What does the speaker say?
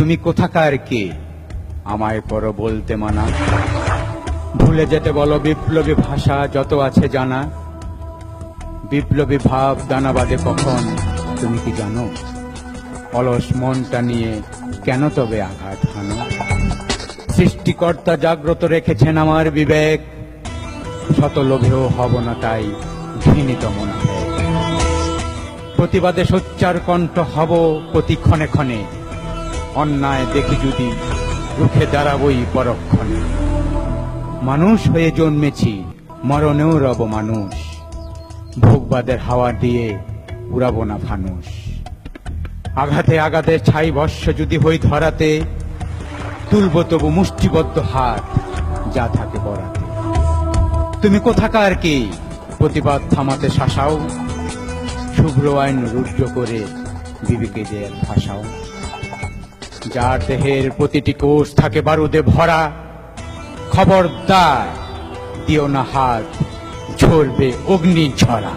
তুমি কোথাকার কে আমায় করো বলতে মানা? ভুলে যেতে বলো বিপ্লবী ভাষা যত আছে জানা। বিপ্লবী ভাব দানা বাঁধে কখন তুমি কি জানো? অলস মনটা নিয়ে কেন তবে আঘাত হানো? সৃষ্টিকর্তা জাগ্রত রেখেছেন আমার বিবেক, শত লোভেও হব না তাই ঘৃণিত মনে হয়। প্রতিবাদে সোচ্চার কণ্ঠ হব প্রতি ক্ষণে ক্ষণে, অন্যায় দেখি যদি রুখে দাঁড়াবই পরক্ষণে। মানুষ হয়ে জন্মেছি মরণেও রব মানুষ, ভোগবাদের হাওয়া দিয়ে উড়াবো না ফানুস। আঘাতে আঘাতে ছাই ভস্য যদি হই ধরাতে, তুলব তবু মুষ্টিবদ্ধ হাত যা থাকে বরাতে। তুমি কোথাকার কি প্রতিবাদ থামাতে শাসাও, শুভ্র আইন রুদ্ধ করে বিবেকীদের ভাসাও। যার দেহের প্রতিটি কোষ থাকে বারুদে ভরা, খবরদার দিও না হাত, ঝরবে অগ্নি ঝরা।